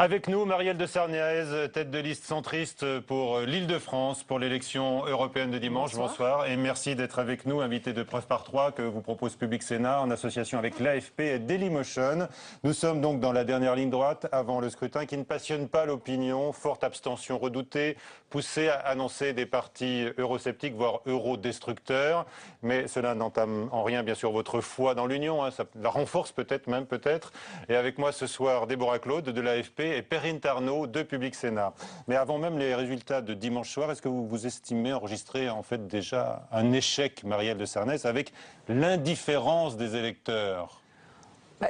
Avec nous, Marielle de Sarnez, tête de liste centriste pour l'Île-de-France, pour l'élection européenne de dimanche. Bonsoir. Et merci d'être avec nous, invité de Preuve par 3 que vous propose Public Sénat en association avec l'AFP et Dailymotion. Nous sommes donc dans la dernière ligne droite avant le scrutin qui ne passionne pas l'opinion. Forte abstention redoutée, poussée à annoncer des partis eurosceptiques, voire eurodestructeurs. Mais cela n'entame en rien, bien sûr, votre foi dans l'Union. Ça la renforce peut-être même, peut-être. Et avec moi ce soir, Déborah Claude de l'AFP et Perrine Tarnaud de Public Sénat. Mais avant même les résultats de dimanche soir, est-ce que vous estimez enregistrer en fait déjà un échec, Marielle de Sarnez, avec l'indifférence des électeurs ?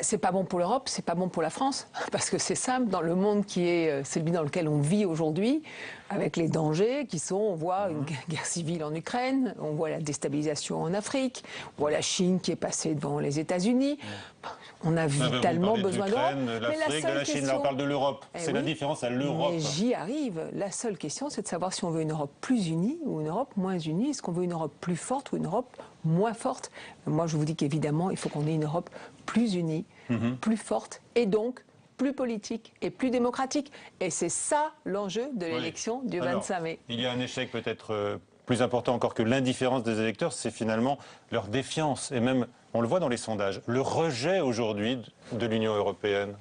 C'est pas bon pour l'Europe, c'est pas bon pour la France, parce que c'est simple, dans le monde qui est celui dans lequel on vit aujourd'hui, avec les dangers qui sont, on voit une guerre civile en Ukraine, on voit la déstabilisation en Afrique, on voit la Chine qui est passée devant les États-Unis. On a vitalement besoin d'Europe. L'Afrique, de la Chine, là on parle de l'Europe. C'est la différence à l'Europe. Mais j'y arrive. La seule question, c'est de savoir si on veut une Europe plus unie ou une Europe moins unie. Est-ce qu'on veut une Europe plus forte ou une Europe moins forte? Moi, je vous dis qu'évidemment, il faut qu'on ait une Europe plus unie, plus forte, et donc plus politique et plus démocratique. Et c'est ça l'enjeu de l'élection du 25 mai. Il y a un échec peut-être plus important encore que l'indifférence des électeurs, c'est finalement leur défiance. Et même, on le voit dans les sondages, le rejet aujourd'hui de l'Union européenne.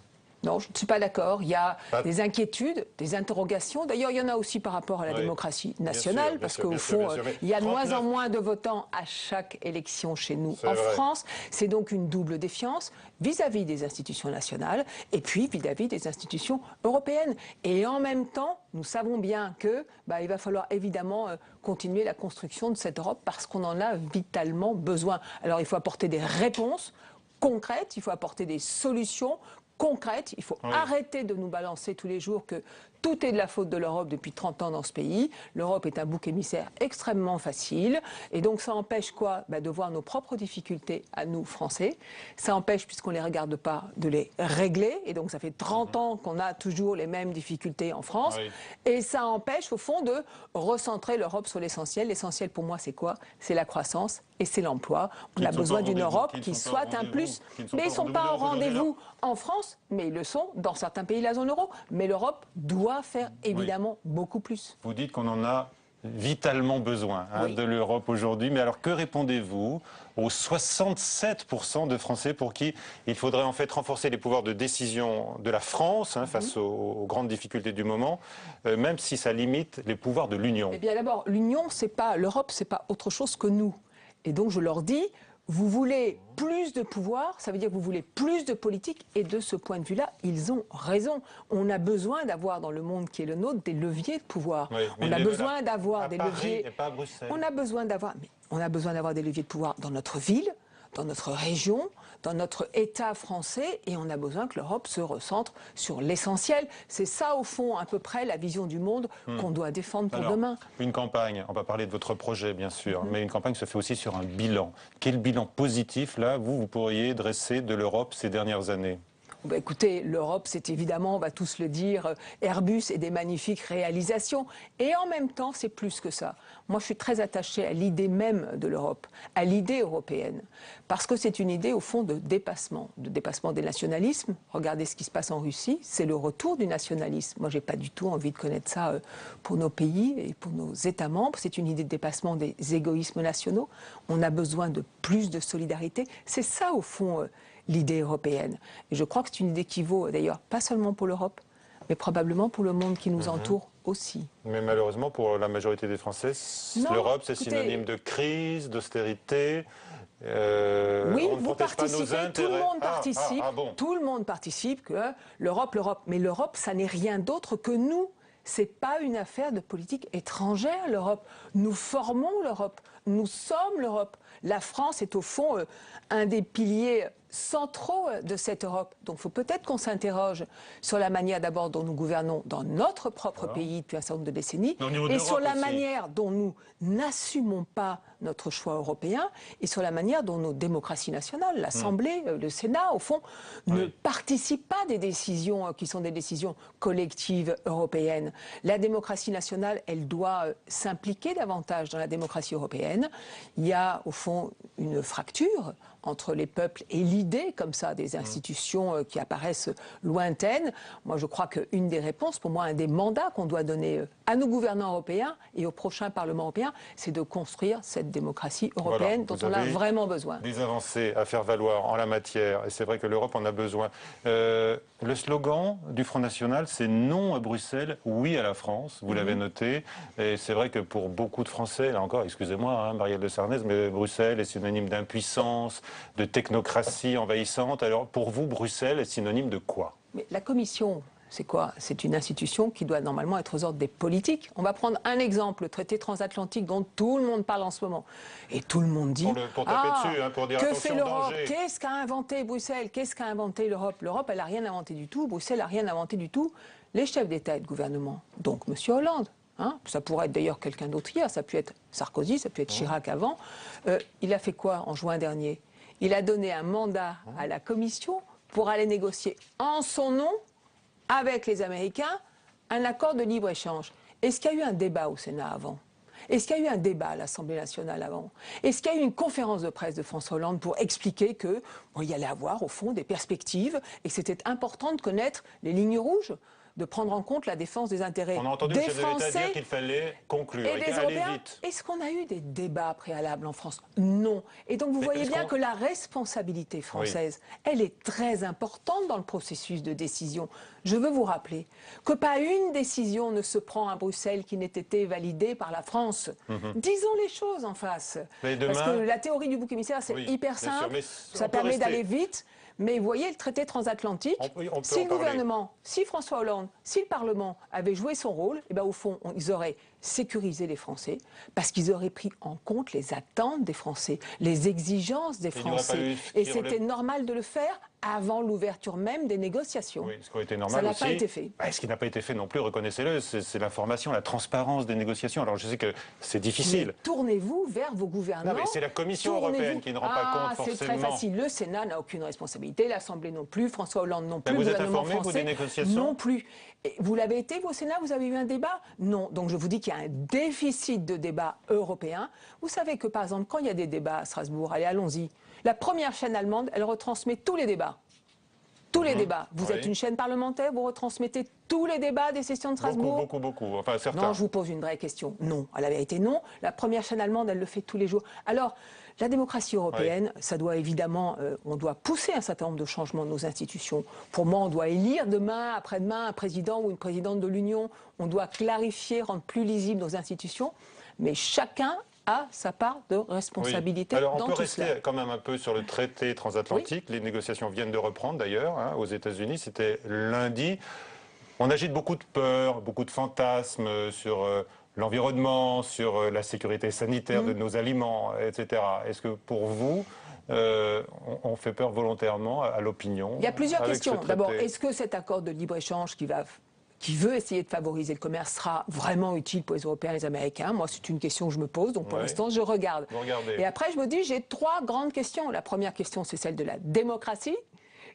Non, je ne suis pas d'accord. Il y a des inquiétudes, des interrogations. D'ailleurs, il y en a aussi par rapport à la démocratie nationale, parce qu'au fond, il y a de moins en moins de votants à chaque élection chez nous en France. C'est donc une double défiance vis-à-vis des institutions nationales et puis vis-à-vis des institutions européennes. Et en même temps, nous savons bien que il va falloir évidemment continuer la construction de cette Europe parce qu'on en a vitalement besoin. Alors, il faut apporter des réponses concrètes, il faut apporter des solutions concrète. Il faut arrêter de nous balancer tous les jours que tout est de la faute de l'Europe depuis 30 ans dans ce pays. L'Europe est un bouc émissaire extrêmement facile. Et donc ça empêche quoi? De voir nos propres difficultés à nous, Français. Ça empêche, puisqu'on ne les regarde pas, de les régler. Et donc ça fait 30 ans qu'on a toujours les mêmes difficultés en France. Et ça empêche, au fond, de recentrer l'Europe sur l'essentiel. L'essentiel pour moi, c'est quoi? C'est la croissance et c'est l'emploi. On a besoin d'une Europe qui soit un plus. Mais ils ne sont pas au rendez-vous en France, mais ils le sont dans certains pays de la zone euro. Mais l'Europe doit faire évidemment beaucoup plus. Vous dites qu'on en a vitalement besoin de l'Europe aujourd'hui. Mais alors que répondez-vous aux 67% de Français pour qui il faudrait en fait renforcer les pouvoirs de décision de la France face aux grandes difficultés du moment, même si ça limite les pouvoirs de l'Union? Eh bien d'abord, l'Union, l'Europe, c'est pas autre chose que nous. Et donc je leur dis, vous voulez plus de pouvoir, ça veut dire que vous voulez plus de politique, et de ce point de vue-là, ils ont raison. On a besoin d'avoir dans le monde qui est le nôtre des leviers de pouvoir. On a besoin d'avoir des leviers. Pas à Bruxelles. On a besoin d'avoir des leviers de pouvoir dans notre ville, dans notre région, dans notre État français, et on a besoin que l'Europe se recentre sur l'essentiel. C'est ça, au fond, à peu près la vision du monde qu'on doit défendre pour demain. Une campagne, on va parler de votre projet, bien sûr, mais une campagne se fait aussi sur un bilan. Quel bilan positif, là, vous pourriez dresser de l'Europe ces dernières années? Écoutez, l'Europe, c'est évidemment, on va tous le dire, Airbus et des magnifiques réalisations. Et en même temps, c'est plus que ça. Moi, je suis très attachée à l'idée même de l'Europe, à l'idée européenne. Parce que c'est une idée, au fond, de dépassement des nationalismes. Regardez ce qui se passe en Russie, c'est le retour du nationalisme. Moi, j'ai pas du tout envie de connaître ça pour nos pays et pour nos États membres. C'est une idée de dépassement des égoïsmes nationaux. On a besoin de plus de solidarité. C'est ça, au fond, l'idée européenne. Et je crois que c'est une idée qui vaut d'ailleurs pas seulement pour l'Europe, mais probablement pour le monde qui nous entoure aussi. Mais malheureusement, pour la majorité des Français, l'Europe, c'est synonyme de crise, d'austérité. Oui, vous participez, tout le monde participe, tout le monde participe que l'Europe. Mais l'Europe, ça n'est rien d'autre que nous. C'est pas une affaire de politique étrangère, l'Europe. Nous formons l'Europe. Nous sommes l'Europe. La France est au fond un des piliers centraux de cette Europe. Donc il faut peut-être qu'on s'interroge sur la manière d'abord dont nous gouvernons dans notre propre pays depuis un certain nombre de décennies, et sur la manière dont nous n'assumons pas notre choix européen, et sur la manière dont nos démocraties nationales, l'Assemblée, le Sénat, au fond, ne participent pas des décisions qui sont des décisions collectives européennes. La démocratie nationale, elle doit s'impliquer davantage dans la démocratie européenne. Il y a, au fond, une fracture entre les peuples et l'idée, comme ça, des institutions qui apparaissent lointaines. Moi, je crois qu'une des réponses, pour moi, un des mandats qu'on doit donner à nos gouvernants européens et au prochain Parlement européen, c'est de construire cette démocratie européenne dont on a vraiment besoin. Des avancées à faire valoir en la matière, et c'est vrai que l'Europe en a besoin. Le slogan du Front National, c'est non à Bruxelles, oui à la France. Vous l'avez noté. Et c'est vrai que pour beaucoup de Français, là encore, excusez-moi, Marielle de Sarnez, mais Bruxelles est synonyme d'impuissance, de technocratie envahissante. Alors pour vous, Bruxelles est synonyme de quoi? Mais la Commission, c'est quoi? C'est une institution qui doit normalement être aux ordres des politiques. On va prendre un exemple, le traité transatlantique dont tout le monde parle en ce moment. Et tout le monde dit pour taper dessus, pour dire que fait l'Europe? danger. Qu'est-ce qu'a inventé Bruxelles? Qu'est-ce qu'a inventé l'Europe? L'Europe, elle n'a rien inventé du tout. Bruxelles n'a rien inventé du tout. Les chefs d'État et de gouvernement, donc M. Hollande, ça pourrait être d'ailleurs quelqu'un d'autre hier, ça peut être Sarkozy, ça peut être Chirac avant, il a fait quoi en juin dernier? Il a donné un mandat à la Commission pour aller négocier en son nom avec les Américains un accord de libre-échange. Est-ce qu'il y a eu un débat au Sénat avant? Est-ce qu'il y a eu un débat à l'Assemblée nationale avant? Est-ce qu'il y a eu une conférence de presse de François Hollande pour expliquer qu'il y allait avoir, au fond, des perspectives et que c'était important de connaître les lignes rouges, de prendre en compte la défense des intérêts des Français? On a entendu le chef de l'État dire qu'il fallait conclure et des Européens. vite. Est-ce qu'on a eu des débats préalables en France? Non. Et donc vous voyez bien que la responsabilité française, elle est très importante dans le processus de décision. Je veux vous rappeler que pas une décision ne se prend à Bruxelles qui n'ait été validée par la France. Disons les choses en face. Parce que la théorie du bouc émissaire, c'est hyper simple, ça permet d'aller vite. Mais vous voyez, le traité transatlantique, si le gouvernement, si François Hollande, si le Parlement avait joué son rôle, eh bien, au fond, ils auraient sécurisé les Français, parce qu'ils auraient pris en compte les attentes des Français, les exigences des Français. Et c'était normal de le faire avant l'ouverture même des négociations. Oui, ce qui a été normal ça n'a aussi. pas été fait. Ce qui n'a pas été fait non plus, reconnaissez-le, c'est l'information, la transparence des négociations. Alors je sais que c'est difficile. Tournez-vous vers vos gouvernants. Non, mais c'est la Commission européenne qui ne rend pas compte forcément. C'est très facile. Le Sénat n'a aucune responsabilité, l'Assemblée non plus, François Hollande non plus, le gouvernement français vous, des négociations non plus. Et vous l'avez été, vous, au Sénat, vous avez eu un débat? Non. Donc je vous dis qu'il y a un déficit de débat européen. Vous savez que, par exemple, quand il y a des débats à Strasbourg, allez, allons-y, la première chaîne allemande, elle retransmet tous les débats. Tous les débats. Vous êtes une chaîne parlementaire, vous retransmettez tous les débats des sessions de Strasbourg? Beaucoup. Enfin, certains. Non, je vous pose une vraie question. Non. À la vérité, non. La première chaîne allemande, elle le fait tous les jours. Alors, la démocratie européenne, ça doit évidemment, on doit pousser un certain nombre de changements de nos institutions. Pour moi, on doit élire demain, après-demain, un président ou une présidente de l'Union. On doit clarifier, rendre plus lisibles nos institutions. Mais chacun a sa part de responsabilité dans tout cela. Alors on peut rester quand même un peu sur le traité transatlantique. Les négociations viennent de reprendre d'ailleurs aux États-Unis. C'était lundi. On agite beaucoup de peurs, beaucoup de fantasmes sur l'environnement, sur la sécurité sanitaire de nos aliments, etc. Est-ce que pour vous, on fait peur volontairement à l'opinion? Il y a plusieurs questions. D'abord, est-ce que cet accord de libre-échange qui veut essayer de favoriser le commerce sera vraiment utile pour les Européens et les Américains? Moi, c'est une question que je me pose, donc pour l'instant, je regarde. Et après, je me dis, j'ai trois grandes questions. La première question, c'est celle de la démocratie.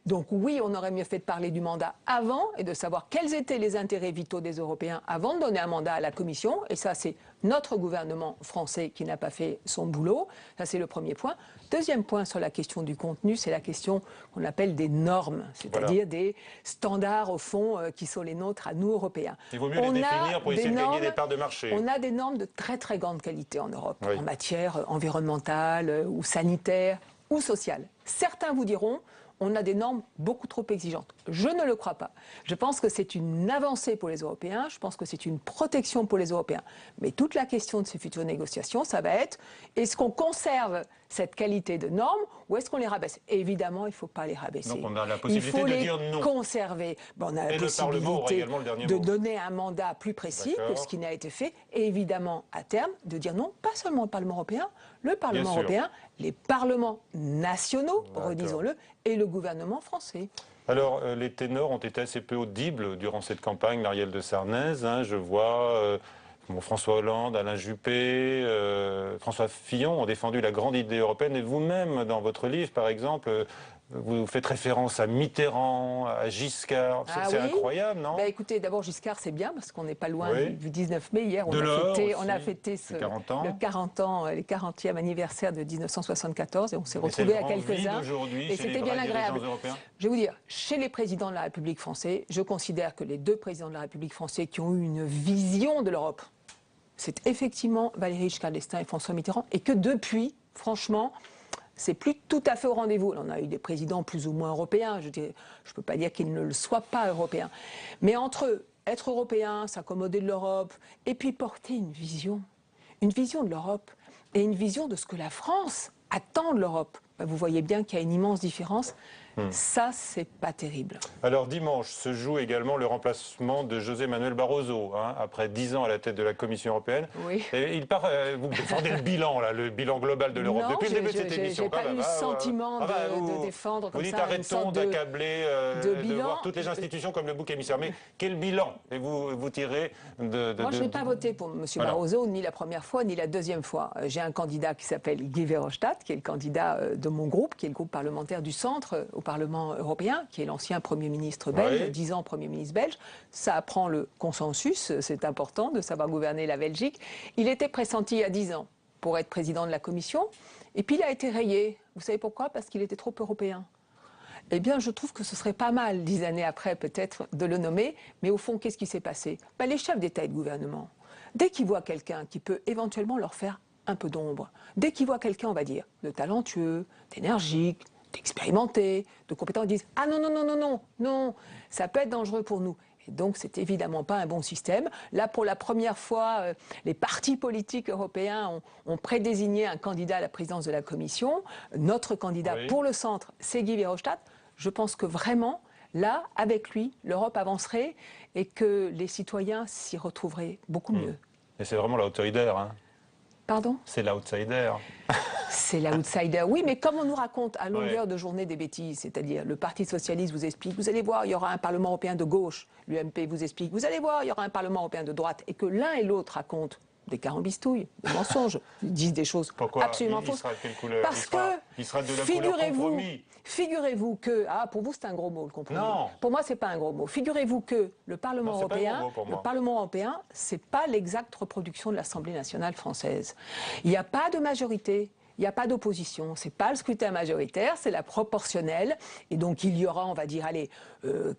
Donc oui, on aurait mieux fait de parler du mandat avant et de savoir quels étaient les intérêts vitaux des Européens avant de donner un mandat à la Commission. Et ça, c'est notre gouvernement français qui n'a pas fait son boulot. Ça, c'est le premier point. Deuxième point sur la question du contenu, c'est la question qu'on appelle des normes, c'est-à-dire des standards, au fond, qui sont les nôtres à nous, Européens. Il vaut mieux les définir pour essayer de gagner des parts de marché. On a des normes de très, très grande qualité en Europe, en matière environnementale ou sanitaire ou sociale. Certains vous diront, on a des normes beaucoup trop exigeantes. Je ne le crois pas. Je pense que c'est une avancée pour les Européens, je pense que c'est une protection pour les Européens. Mais toute la question de ces futures négociations, ça va être, est-ce qu'on conserve cette qualité de normes ou est-ce qu'on les rabaisse? Évidemment, il ne faut pas les rabaisser. Donc on a la possibilité de dire non. Il faut les conserver. Bon, on a la possibilité de donner un mandat plus précis que ce qui n'a été fait. Et évidemment, à terme, de dire non, pas seulement au Parlement européen, le Parlement européen, les parlements nationaux, redisons-le, et le gouvernement français. Alors, les ténors ont été assez peu audibles durant cette campagne, Marielle de Sarnez. Je vois François Hollande, Alain Juppé, François Fillon ont défendu la grande idée européenne. Et vous-même, dans votre livre, par exemple, Vous faites référence à Mitterrand, à Giscard. C'est incroyable, non? Écoutez, d'abord, Giscard, c'est bien, parce qu'on n'est pas loin du 19 mai. Hier, on a fêté le 40e anniversaire de 1974, et on s'est retrouvés à quelques-uns. Et c'était bien agréable. Je vais vous dire, chez les présidents de la République française, je considère que les deux présidents de la République française qui ont eu une vision de l'Europe, c'est effectivement Valéry Giscard d'Estaing et François Mitterrand, et que depuis, franchement, c'est plus tout à fait au rendez-vous. On a eu des présidents plus ou moins européens. Je ne peux pas dire qu'ils ne le soient pas européens. Mais entre être européen, s'accommoder de l'Europe, et puis porter une vision de l'Europe et une vision de ce que la France attend de l'Europe, vous voyez bien qu'il y a une immense différence. Ça, c'est pas terrible. Alors dimanche se joue également le remplacement de José Manuel Barroso, après 10 ans à la tête de la Commission européenne. Oui. Et vous défendez le bilan global de l'Europe depuis le début de cette émission. J'ai pas eu le sentiment de défendre comme ça. Vous dites arrêtons d'accabler, de voir toutes les institutions comme le bouc émissaire. Mais quel bilan vous tirez de... Moi, je n'ai pas voté pour M. Barroso, ni la première fois, ni la deuxième fois. J'ai un candidat qui s'appelle Guy Verhofstadt, qui est le candidat de mon groupe, qui est le groupe parlementaire du centre au Parlement européen, qui est l'ancien Premier ministre belge, 10 ans Premier ministre belge. Ça apprend le consensus, c'est important de savoir gouverner la Belgique. Il était pressenti il y a 10 ans pour être président de la Commission, et puis il a été rayé. Vous savez pourquoi? Parce qu'il était trop européen. Eh bien, je trouve que ce serait pas mal, 10 années après, peut-être, de le nommer. Mais au fond, qu'est-ce qui s'est passé? Les chefs d'État et de gouvernement, dès qu'ils voient quelqu'un qui peut éventuellement leur faire un peu d'ombre, dès qu'ils voient quelqu'un, on va dire, de talentueux, d'énergique, d'expérimenté, de compétent, ils disent « Ah non, non, non, non, non, non, ça peut être dangereux pour nous ». Et donc, c'est évidemment pas un bon système. Là, pour la première fois, les partis politiques européens ont prédésigné un candidat à la présidence de la Commission. Notre candidat pour le centre, c'est Guy Verhofstadt. Je pense que vraiment, là, avec lui, l'Europe avancerait et que les citoyens s'y retrouveraient beaucoup mieux. Et c'est vraiment l'outsider, hein? Pardon? C'est l'outsider. C'est l'outsider, oui, mais comme on nous raconte à longueur de journée des bêtises, c'est-à-dire le Parti socialiste vous explique, vous allez voir, il y aura un Parlement européen de gauche, l'UMP vous explique, vous allez voir, il y aura un Parlement européen de droite, et que l'un et l'autre racontent des carambistouilles, des mensonges, ils disent des choses absolument fausses. Parce que, figurez-vous que, pour vous c'est un gros mot le compromis. Non. Pour moi c'est pas un gros mot. Figurez-vous que le Parlement européen, c'est pas l'exacte reproduction de l'Assemblée nationale française. Il n'y a pas de majorité. Il n'y a pas d'opposition, c'est pas le scrutin majoritaire, c'est la proportionnelle. Et donc il y aura, on va dire,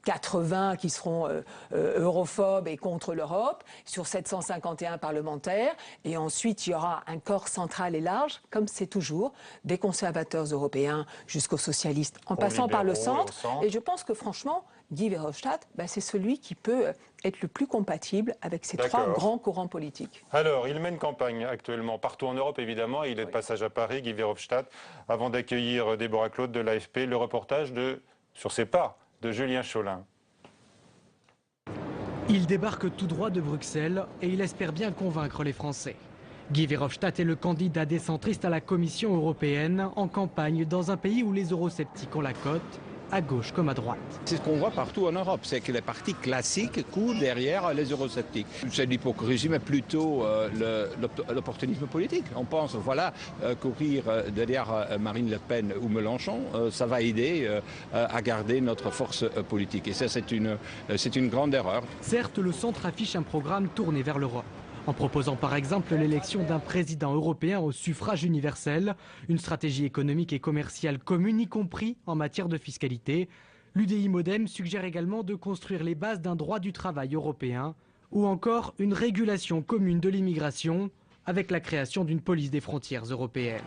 80 qui seront europhobes et contre l'Europe, sur 751 parlementaires. Et ensuite, il y aura un corps central et large, comme c'est toujours, des conservateurs européens jusqu'aux socialistes, en passant par le centre. Et je pense que franchement, Guy Verhofstadt, c'est celui qui peut être le plus compatible avec ces trois grands courants politiques. Alors, il mène campagne actuellement partout en Europe, évidemment. Il est de passage à Paris, Guy Verhofstadt. Avant d'accueillir Déborah Claude de l'AFP, le reportage sur ses pas de Julien Cholin. Il débarque tout droit de Bruxelles et il espère bien convaincre les Français. Guy Verhofstadt est le candidat des centristes à la Commission européenne en campagne dans un pays où les eurosceptiques ont la cote, à gauche comme à droite. C'est ce qu'on voit partout en Europe, c'est que les partis classiques courent derrière les eurosceptiques. C'est l'hypocrisie, mais plutôt l'opportunisme politique. On pense, courir derrière Marine Le Pen ou Mélenchon, ça va aider à garder notre force politique. Et ça, c'est une grande erreur. Certes, le centre affiche un programme tourné vers l'Europe, en proposant par exemple l'élection d'un président européen au suffrage universel, une stratégie économique et commerciale commune, y compris en matière de fiscalité. L'UDI Modem suggère également de construire les bases d'un droit du travail européen ou encore une régulation commune de l'immigration avec la création d'une police des frontières européennes.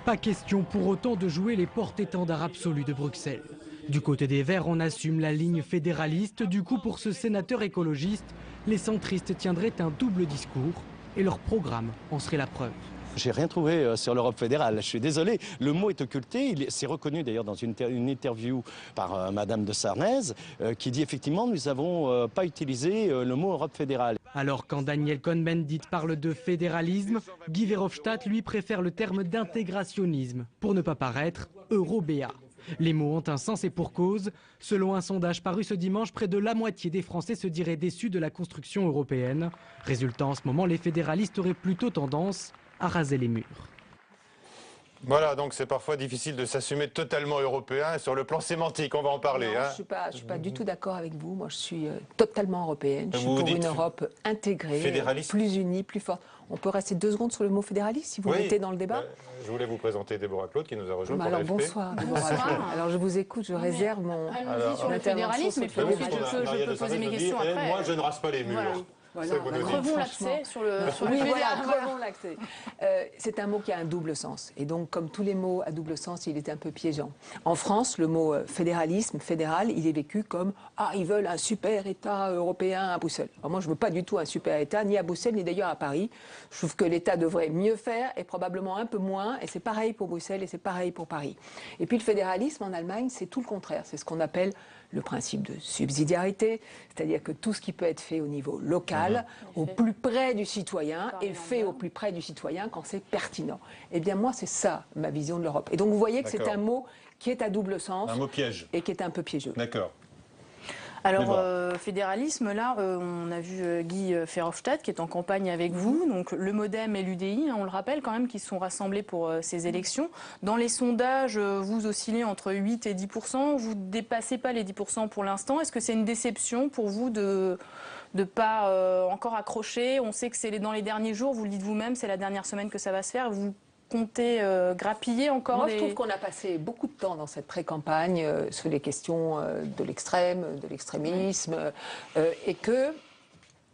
Pas question pour autant de jouer les porte-étendards absolus de Bruxelles. Du côté des Verts, on assume la ligne fédéraliste. Du coup, pour ce sénateur écologiste, les centristes tiendraient un double discours et leur programme en serait la preuve. J'ai rien trouvé sur l'Europe fédérale, je suis désolé. Le mot est occulté, c'est reconnu d'ailleurs dans une interview par Madame de Sarnez, qui dit effectivement nous n'avons pas utilisé le mot Europe fédérale. Alors quand Daniel Cohn-Bendit parle de fédéralisme, Guy Verhofstadt lui préfère le terme d'intégrationnisme pour ne pas paraître eurobéat. Les mots ont un sens et pour cause. Selon un sondage paru ce dimanche, près de la moitié des Français se diraient déçus de la construction européenne. Résultat, en ce moment, les fédéralistes auraient plutôt tendance à raser les murs. Voilà, donc c'est parfois difficile de s'assumer totalement européen sur le plan sémantique, on va en parler. Non, je ne suis pas du tout d'accord avec vous. Moi, je suis totalement européenne. Je suis pour une Europe intégrée, plus unie, plus forte. On peut rester 2 secondes sur le mot fédéraliste si vous mettez dans le débat. Je voulais vous présenter Déborah Claude qui nous a rejoint pour alors l'AFP. Bonsoir, Déborah. Alors je vous écoute, je réserve mon allons-y sur le fédéralisme et puis ensuite je peux poser mes questions après. Moi, je ne rase pas les murs. Voilà, crevons l'accès sur le crevons l'accès. C'est un mot qui a un double sens. Et donc, comme tous les mots à double sens, il est un peu piégeant. En France, le mot fédéralisme, fédéral, il est vécu comme « Ah, ils veulent un super État européen à Bruxelles ». Alors moi, je ne veux pas du tout un super État, ni à Bruxelles, ni d'ailleurs à Paris. Je trouve que l'État devrait mieux faire et probablement un peu moins. Et c'est pareil pour Bruxelles et c'est pareil pour Paris. Et puis le fédéralisme en Allemagne, c'est tout le contraire. C'est ce qu'on appelle le principe de subsidiarité, c'est-à-dire que tout ce qui peut être fait au niveau local, au plus près du citoyen, est fait au plus près du citoyen quand c'est pertinent. Eh bien moi, c'est ça ma vision de l'Europe. Et donc vous voyez que c'est un mot qui est à double sens. Un mot piège. Et qui est un peu piégeux. D'accord. Alors, fédéralisme, là, on a vu Guy Verhofstadt qui est en campagne avec vous, donc le MoDem et l'UDI, on le rappelle quand même, qui se sont rassemblés pour ces élections. Dans les sondages, vous oscillez entre 8 et 10%, vous ne dépassez pas les 10% pour l'instant. Est-ce que c'est une déception pour vous de ne pas encore accrocher? On sait que c'est dans les derniers jours, vous le dites vous-même, c'est la dernière semaine que ça va se faire. Vous comptez grappiller encore? Moi, je trouve qu'on a passé beaucoup de temps dans cette pré-campagne sur les questions de l'extrême, de l'extrémisme, et que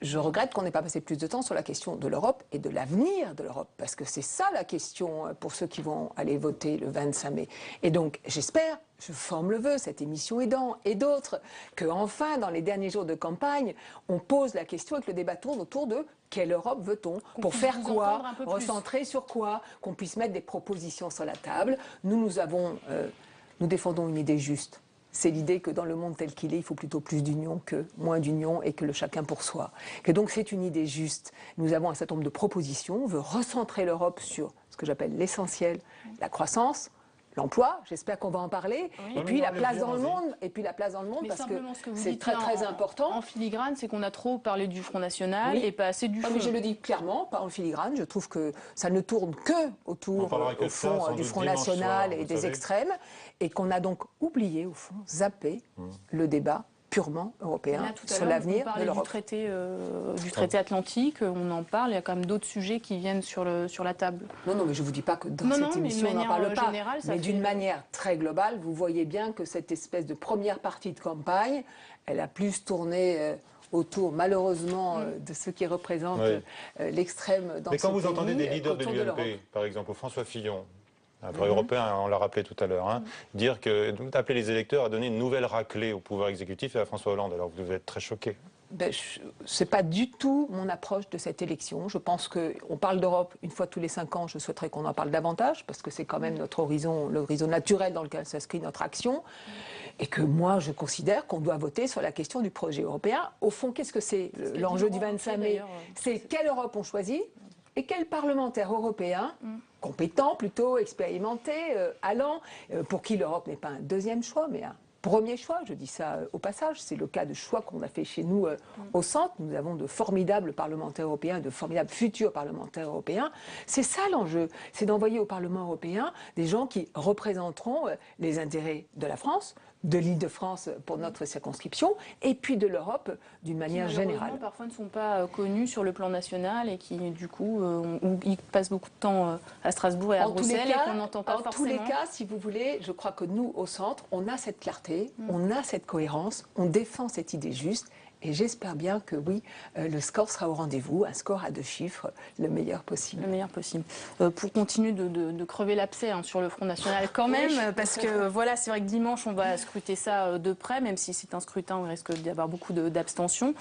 je regrette qu'on n'ait pas passé plus de temps sur la question de l'Europe et de l'avenir de l'Europe, parce que c'est ça la question pour ceux qui vont aller voter le 25 mai. Et donc, j'espère, je forme le vœu, cette émission aidant, et d'autres, qu'enfin, dans les derniers jours de campagne, on pose la question et que le débat tourne autour de quelle Europe veut-on, pour faire quoi, recentrer sur quoi, qu'on puisse mettre des propositions sur la table. Nous défendons une idée juste. C'est l'idée que dans le monde tel qu'il est, il faut plutôt plus d'union que moins d'union et que le chacun pour soi. Et donc c'est une idée juste. Nous avons un certain nombre de propositions. On veut recentrer l'Europe sur ce que j'appelle l'essentiel, la croissance, l'emploi, j'espère qu'on va en parler, et puis la place dans le monde, parce que c'est très très important. En filigrane, c'est qu'on a trop parlé du Front National et pas assez du Front. Mais je le dis clairement, pas en filigrane, je trouve que ça ne tourne que autour au fond, du Front National et des extrêmes, et qu'on a donc oublié, au fond, zappé le débat purement européen sur l'avenir de l'Europe. Du traité atlantique, on en parle, il y a quand même d'autres sujets qui viennent sur la table. Non, mais je ne vous dis pas que dans cette émission on n'en parle pas, mais d'une manière très globale, vous voyez bien que cette espèce de première partie de campagne, elle a plus tourné autour, malheureusement, de ceux qui représentent l'extrême dans ce pays. Mais quand vous entendez des leaders de l'UMP, par exemple François Fillon, un vrai européen, on l'a rappelé tout à l'heure, dire que d'appeler les électeurs à donner une nouvelle raclée au pouvoir exécutif et à François Hollande, alors vous devez être très choqué. Ce n'est pas du tout mon approche de cette élection. Je pense qu'on parle d'Europe une fois tous les 5 ans. Je souhaiterais qu'on en parle davantage, parce que c'est quand même notre horizon, l'horizon naturel dans lequel s'inscrit notre action. Et que moi, je considère qu'on doit voter sur la question du projet européen. Au fond, qu'est-ce que c'est l'enjeu du 25 mai? C'est quelle Europe on choisit et quel parlementaire européen, compétent plutôt, expérimenté, allant, pour qui l'Europe n'est pas un deuxième choix, mais un premier choix, je dis ça au passage, c'est le cas de choix qu'on a fait chez nous au centre. Nous avons de formidables parlementaires européens, de formidables futurs parlementaires européens. C'est ça l'enjeu, c'est d'envoyer au Parlement européen des gens qui représenteront les intérêts de la France, de l'Île-de-France pour notre circonscription, et puis de l'Europe d'une manière générale. Qui parfois ne sont pas connus sur le plan national et qui du coup ils passent beaucoup de temps à Strasbourg et à Bruxelles et qu'on n'entend pas forcément. En tous les cas, si vous voulez, je crois que nous, au centre, on a cette clarté, on a cette cohérence, on défend cette idée juste. Et j'espère bien que oui, le score sera au rendez-vous, un score à 2 chiffres, le meilleur possible. Le meilleur possible. Pour continuer de crever l'abcès sur le Front National quand même, parce que voilà, c'est vrai que dimanche, on va scruter ça de près, même si c'est un scrutin où il risque d'y avoir beaucoup d'abstention.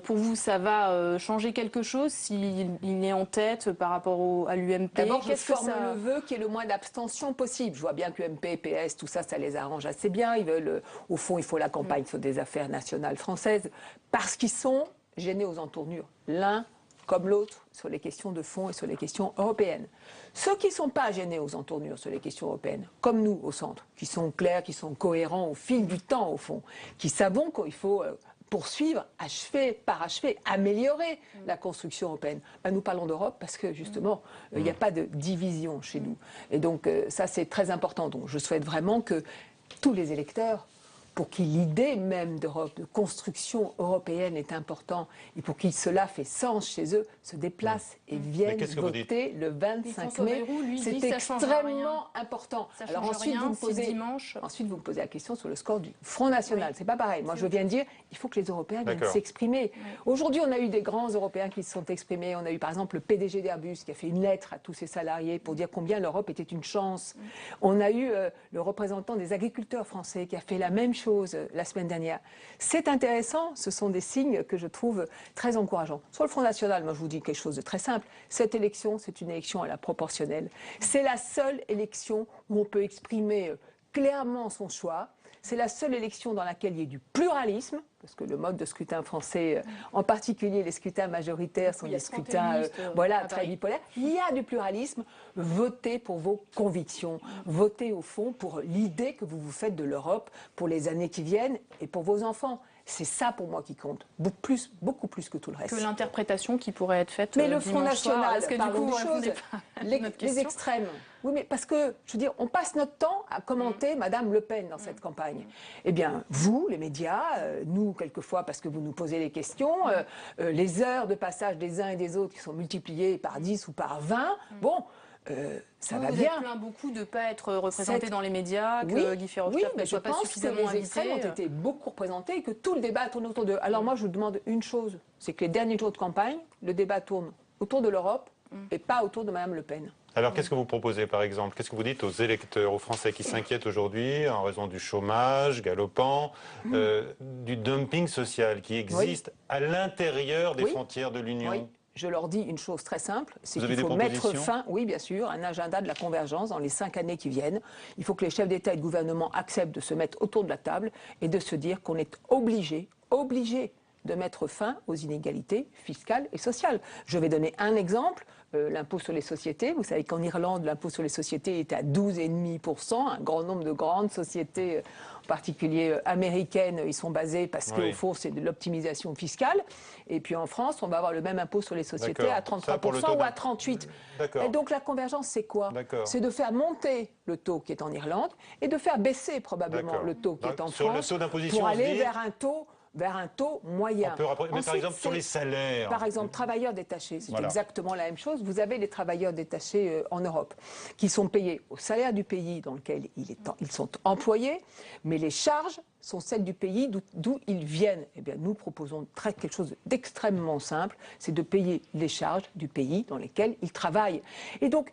Pour vous, ça va changer quelque chose s'il est en tête par rapport à l'UMP? D'abord, je forme le vœu qu'il y ait le moins d'abstention possible. Je vois bien que UMP, PS, tout ça, ça les arrange assez bien. Ils veulent, au fond, il faut la campagne sur des affaires nationales françaises, parce qu'ils sont gênés aux entournures, l'un comme l'autre, sur les questions de fond et sur les questions européennes. Ceux qui ne sont pas gênés aux entournures sur les questions européennes, comme nous au centre, qui sont clairs, qui sont cohérents au fil du temps, au fond, qui savons qu'il faut poursuivre, parachever, améliorer la construction européenne. Nous parlons d'Europe parce que justement, il n'y a pas de division chez nous. Et donc ça c'est très important. Donc je souhaite vraiment que tous les électeurs, pour qui l'idée même d'Europe, de construction européenne est importante et pour qui cela fait sens chez eux, se déplacent et viennent voter le 25 mai. C'est extrêmement important. Alors ensuite, vous me posez la question sur le score du Front National. C'est pas pareil. Moi, je viens de dire, il faut que les Européens viennent s'exprimer. Aujourd'hui, on a eu des grands Européens qui se sont exprimés. On a eu par exemple le PDG d'Airbus qui a fait une lettre à tous ses salariés pour dire combien l'Europe était une chance. On a eu le représentant des agriculteurs français qui a fait la même chose la semaine dernière. C'est intéressant, ce sont des signes que je trouve très encourageants. Sur le Front National, moi je vous dis quelque chose de très simple. Cette élection, c'est une élection à la proportionnelle. C'est la seule élection où on peut exprimer clairement son choix. C'est la seule élection dans laquelle il y a du pluralisme, parce que le mode de scrutin français, en particulier les scrutins majoritaires, sont des scrutins très bipolaires. Il y a du pluralisme. Votez pour vos convictions. Votez au fond pour l'idée que vous vous faites de l'Europe pour les années qui viennent et pour vos enfants. C'est ça pour moi qui compte, beaucoup plus que tout le reste. Que l'interprétation qui pourrait être faite. Mais le Front National, parce que du coup, les extrêmes. Oui, mais parce que, je veux dire, on passe notre temps à commenter Madame Le Pen dans cette campagne. Eh bien, vous, les médias, nous, quelquefois, parce que vous nous posez les questions, les heures de passage des uns et des autres qui sont multipliées par 10 ou par 20, ça va bien. Vous êtes plaint beaucoup de ne pas être représenté dans les médias, que Guy Verhofstadt ne soit pas suffisamment invité. Les extrêmes ont été beaucoup représentés et que tout le débat tourne autour d'eux. Alors moi, je vous demande une chose, c'est que les derniers jours de campagne, le débat tourne autour de l'Europe et pas autour de Madame Le Pen. Alors, qu'est-ce que vous proposez, par exemple? Qu'est-ce que vous dites aux électeurs, aux Français qui s'inquiètent aujourd'hui en raison du chômage galopant, du dumping social qui existe à l'intérieur des frontières de l'Union? Je leur dis une chose très simple, c'est qu'il faut mettre fin, oui bien sûr, à un agenda de la convergence dans les 5 années qui viennent. Il faut que les chefs d'État et de gouvernement acceptent de se mettre autour de la table et de se dire qu'on est obligé de mettre fin aux inégalités fiscales et sociales. Je vais donner un exemple, l'impôt sur les sociétés. Vous savez qu'en Irlande, l'impôt sur les sociétés est à 12,5%. Un grand nombre de grandes sociétés, en particulier américaines, ils sont basés parce qu'au fond, c'est de l'optimisation fiscale. Et puis en France, on va avoir le même impôt sur les sociétés à 33% ou à 38%. Et donc la convergence, c'est quoi? C'est de faire monter le taux qui est en Irlande et de faire baisser probablement le taux qui est en France pour aller vers un taux moyen. Mais par exemple, sur les salaires. Par exemple, travailleurs détachés, c'est exactement la même chose. Vous avez les travailleurs détachés en Europe qui sont payés au salaire du pays dans lequel ils sont employés, mais les charges sont celles du pays d'où ils viennent. Eh bien, nous proposons quelque chose d'extrêmement simple, c'est de payer les charges du pays dans lequel ils travaillent. Et donc,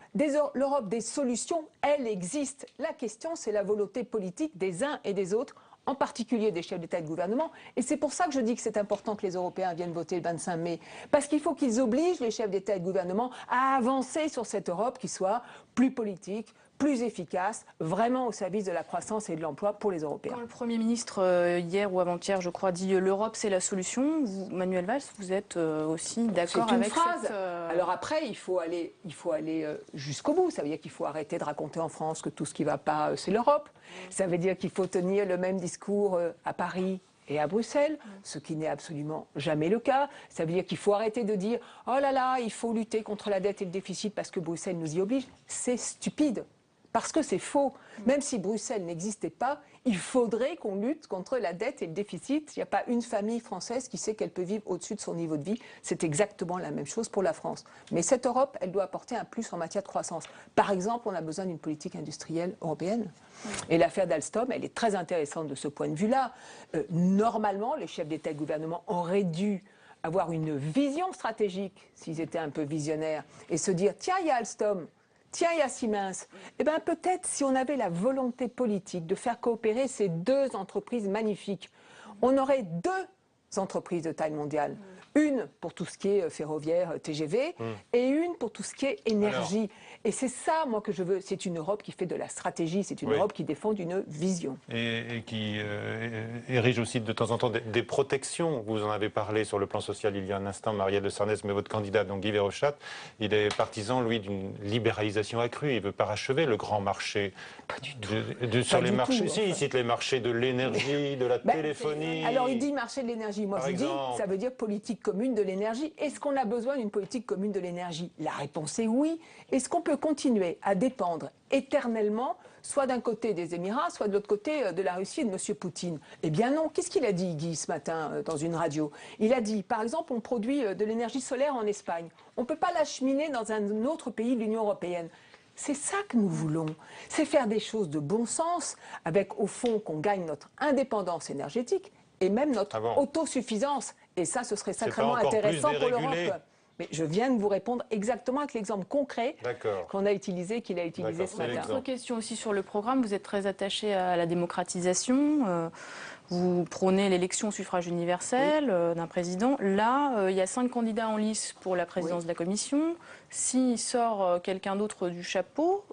l'Europe des solutions, elle existe. La question, c'est la volonté politique des uns et des autres, en particulier des chefs d'État et de gouvernement. Et c'est pour ça que je dis que c'est important que les Européens viennent voter le 25 mai. Parce qu'il faut qu'ils obligent les chefs d'État et de gouvernement à avancer sur cette Europe qui soit plus politique, plus efficace, vraiment au service de la croissance et de l'emploi pour les Européens. Quand le Premier ministre, hier ou avant-hier, je crois, dit « l'Europe, c'est la solution », Manuel Valls, vous êtes aussi d'accord avec cette... Alors après, il faut aller jusqu'au bout. Ça veut dire qu'il faut arrêter de raconter en France que tout ce qui ne va pas, c'est l'Europe. Ça veut dire qu'il faut tenir le même discours à Paris et à Bruxelles, ce qui n'est absolument jamais le cas. Ça veut dire qu'il faut arrêter de dire « oh là là, il faut lutter contre la dette et le déficit parce que Bruxelles nous y oblige ». C'est stupide. Parce que c'est faux. Même si Bruxelles n'existait pas, il faudrait qu'on lutte contre la dette et le déficit. Il n'y a pas une famille française qui sait qu'elle peut vivre au-dessus de son niveau de vie. C'est exactement la même chose pour la France. Mais cette Europe, elle doit apporter un plus en matière de croissance. Par exemple, on a besoin d'une politique industrielle européenne. Et l'affaire d'Alstom, elle est très intéressante de ce point de vue-là. Normalement, les chefs d'État et de gouvernement auraient dû avoir une vision stratégique, s'ils étaient un peu visionnaires, et se dire, tiens, il y a Alstom. Tiens, il y a Siemens. Eh bien, peut-être si on avait la volonté politique de faire coopérer ces deux entreprises magnifiques, on aurait deux entreprises de taille mondiale. Une pour tout ce qui est ferroviaire, TGV, et une pour tout ce qui est énergie. Alors, et c'est ça, moi, que je veux. C'est une Europe qui fait de la stratégie, c'est une Europe qui défend une vision. Et qui érige aussi de temps en temps des protections. Vous en avez parlé sur le plan social il y a un instant, Marielle de Sarnez, mais votre candidat, donc Guy Verhofstadt, il est partisan, lui, d'une libéralisation accrue. Il veut parachever le grand marché. Pas du tout. Sur les marchés, si, il cite les marchés de l'énergie, de la téléphonie. Alors, il dit marché de l'énergie. Moi, je dis, ça veut dire politique commune de l'énergie. Est-ce qu'on a besoin d'une politique commune de l'énergie? La réponse est oui. Est-ce qu'on peut continuer à dépendre éternellement, soit d'un côté des Émirats, soit de l'autre côté de la Russie et de M. Poutine? Eh bien non. Qu'est-ce qu'il a dit, Guy, ce matin, dans une radio? Il a dit, par exemple, on produit de l'énergie solaire en Espagne. On ne peut pas l'acheminer dans un autre pays de l'Union européenne. C'est ça que nous voulons. C'est faire des choses de bon sens, avec, au fond, qu'on gagne notre indépendance énergétique et même notre autosuffisance. Et ça, ce serait sacrément intéressant pour l'Europe. Mais je viens de vous répondre exactement avec l'exemple concret qu'on a utilisé, qu'il a utilisé ce matin. Autre question aussi sur le programme. Vous êtes très attaché à la démocratisation. Vous prônez l'élection au suffrage universel d'un président. Là, il y a 5 candidats en lice pour la présidence de la Commission. S'il sort quelqu'un d'autre du chapeau,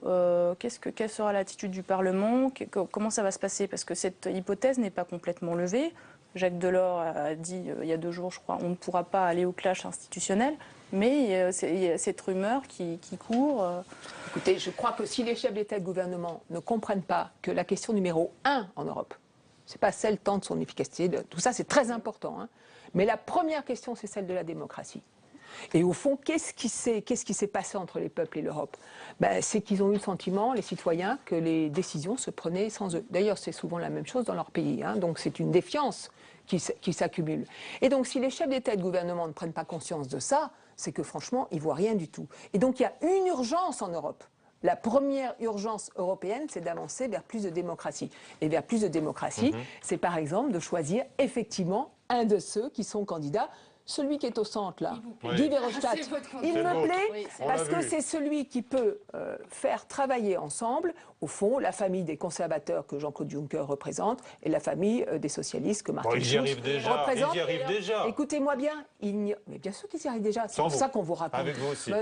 quelle sera l'attitude du Parlement? Comment ça va se passer? Parce que cette hypothèse n'est pas complètement levée. Jacques Delors a dit il y a 2 jours, je crois, on ne pourra pas aller au clash institutionnel. Mais il y a cette rumeur qui court. Écoutez, je crois que si les chefs d'État et de gouvernement ne comprennent pas que la question numéro 1 en Europe, c'est pas celle tant de son efficacité, tout ça c'est très important, hein, mais la première question c'est celle de la démocratie. Et au fond, qu'est-ce qui s'est passé entre les peuples et l'Europe? C'est qu'ils ont eu le sentiment, les citoyens, que les décisions se prenaient sans eux. D'ailleurs, c'est souvent la même chose dans leur pays, hein, donc c'est une défiance qui s'accumule. Et donc, si les chefs d'État et de gouvernement ne prennent pas conscience de ça, c'est que franchement, ils ne voient rien du tout. Et donc, il y a une urgence en Europe. La première urgence européenne, c'est d'avancer vers plus de démocratie. Et vers plus de démocratie, c'est par exemple de choisir effectivement un de ceux qui sont candidats. Celui qui est au centre, là, Guy Verhofstadt, il me plaît parce que c'est celui qui peut faire travailler ensemble, au fond, la famille des conservateurs que Jean-Claude Juncker représente et la famille des socialistes que Martin Schulz représente. Ils y arrivent déjà. Écoutez-moi bien, mais bien sûr qu'ils y arrivent déjà. C'est pour ça qu'on vous rappelle. Avec vous aussi.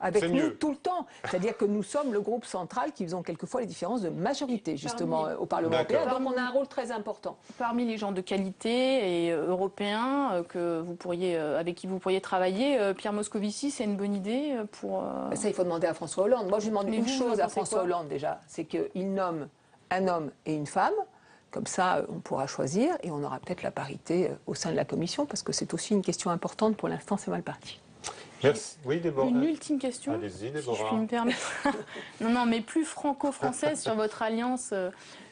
Avec nous tout le temps. C'est-à-dire que nous sommes le groupe central qui faisons quelquefois les différences de majorité, justement, au Parlement européen. Donc on a un rôle très important. Parmi les gens de qualité et européens avec qui vous pourriez travailler, Pierre Moscovici, c'est une bonne idée pour... Ça, il faut demander à François Hollande. Moi, je lui demande une chose à François Hollande, déjà. C'est qu'il nomme un homme et une femme. Comme ça, on pourra choisir et on aura peut-être la parité au sein de la Commission, parce que c'est aussi une question importante. Pour l'instant, c'est mal parti. Merci. Oui, Déborah. Une ultime question, allez-y, Déborah. si je puis me permettre. non, mais plus franco-française sur votre alliance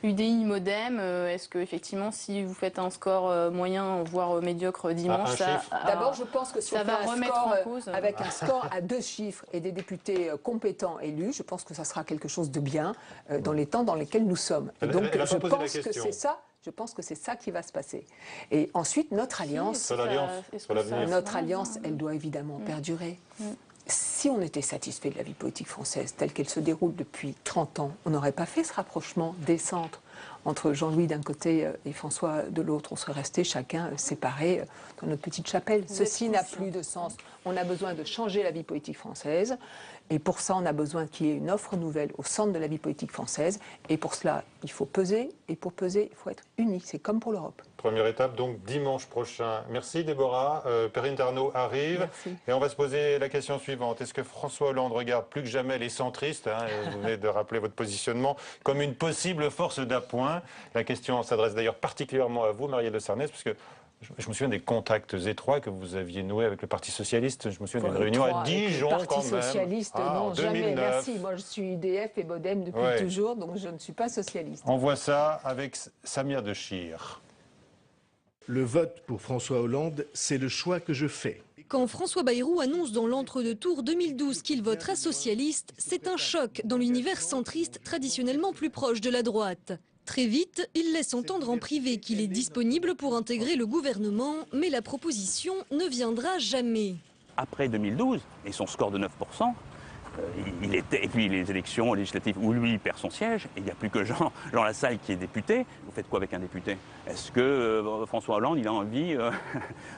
UDI-MoDem. Est-ce que effectivement, si vous faites un score moyen, voire médiocre dimanche, d'abord, je pense que si ça on va fait remettre en cause. Avec un score à 2 chiffres et des députés compétents élus, je pense que ça sera quelque chose de bien dans les temps dans lesquels nous sommes. Et donc, je pense que c'est ça. Je pense que c'est ça qui va se passer. Et ensuite, notre alliance, elle doit évidemment perdurer. Si on était satisfait de la vie politique française telle qu'elle se déroule depuis 30 ans, on n'aurait pas fait ce rapprochement des centres entre Jean-Louis d'un côté et François de l'autre. On serait restés chacun séparés dans notre petite chapelle. Ceci n'a plus de sens. On a besoin de changer la vie politique française. Et pour ça, on a besoin qu'il y ait une offre nouvelle au centre de la vie politique française. Et pour cela, il faut peser. Et pour peser, il faut être unis. C'est comme pour l'Europe. Première étape, donc, dimanche prochain. Merci, Déborah. Perrine Tarnaud arrive. Merci. Et on va se poser la question suivante. Est-ce que François Hollande regarde plus que jamais les centristes, vous venez de rappeler votre positionnement, comme une possible force d'appoint? La question s'adresse d'ailleurs particulièrement à vous, Marielle de Sarnez, parce que je me souviens des contacts étroits que vous aviez noués avec le Parti Socialiste. Je me souviens d'une réunion à Dijon, quand même. Parti Socialiste, non, jamais, merci. Moi, je suis UDF et MoDem depuis toujours, donc je ne suis pas socialiste. On voit ça avec Samir Dechir. Le vote pour François Hollande, c'est le choix que je fais. Quand François Bayrou annonce dans l'entre-deux-tours 2012 qu'il votera socialiste, c'est un choc dans l'univers centriste traditionnellement plus proche de la droite. Très vite, il laisse entendre en privé qu'il est disponible pour intégrer le gouvernement, mais la proposition ne viendra jamais. Après 2012 et son score de 9%, Et puis les élections législatives où lui perd son siège, et il n'y a plus que Jean Lassalle qui est député. Vous faites quoi avec un député? Est-ce que François Hollande il a envie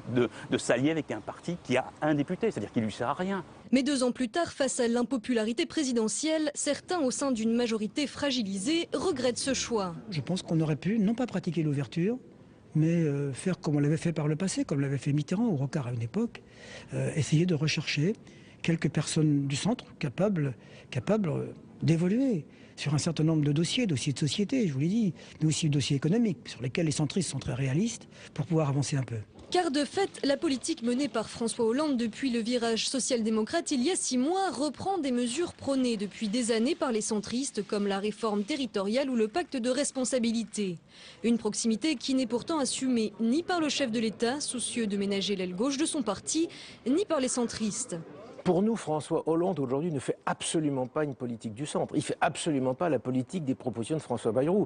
de s'allier avec un parti qui a un député? C'est-à-dire qu'il ne lui sert à rien. Mais 2 ans plus tard, face à l'impopularité présidentielle, certains au sein d'une majorité fragilisée regrettent ce choix. Je pense qu'on aurait pu non pas pratiquer l'ouverture, mais faire comme on l'avait fait par le passé, comme l'avait fait Mitterrand ou Rocard à une époque, essayer de rechercher quelques personnes du centre capables d'évoluer sur un certain nombre de dossiers de société, je vous l'ai dit, mais aussi de dossiers économiques, sur lesquels les centristes sont très réalistes, pour pouvoir avancer un peu. Car de fait, la politique menée par François Hollande depuis le virage social-démocrate il y a 6 mois reprend des mesures prônées depuis des années par les centristes comme la réforme territoriale ou le pacte de responsabilité. Une proximité qui n'est pourtant assumée ni par le chef de l'État, soucieux de ménager l'aile gauche de son parti, ni par les centristes. Pour nous, François Hollande, aujourd'hui, ne fait absolument pas une politique du centre. Il ne fait absolument pas la politique des propositions de François Bayrou.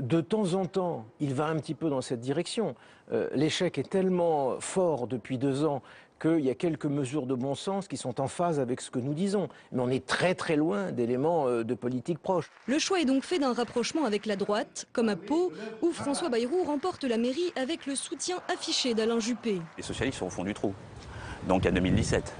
De temps en temps, il va un petit peu dans cette direction. L'échec est tellement fort depuis 2 ans qu'il y a quelques mesures de bon sens qui sont en phase avec ce que nous disons. Mais on est très très loin d'éléments de politique proche. Le choix est donc fait d'un rapprochement avec la droite, comme à Pau, où François Bayrou remporte la mairie avec le soutien affiché d'Alain Juppé. Les socialistes sont au fond du trou, donc à 2017.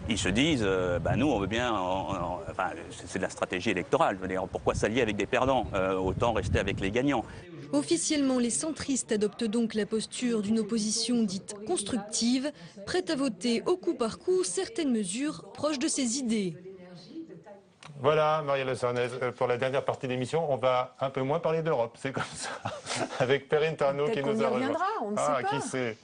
Ils se disent, nous on veut bien, enfin, c'est de la stratégie électorale, pourquoi s'allier avec des perdants, autant rester avec les gagnants. Officiellement, les centristes adoptent donc la posture d'une opposition dite constructive, prête à voter au coup par coup certaines mesures proches de ses idées. Voilà, Marielle de Sarnez, pour la dernière partie de l'émission, on va un peu moins parler d'Europe, c'est comme ça, avec Perrine Tarnaud qui nous a rejoint. On ne sait pas. Qui sait?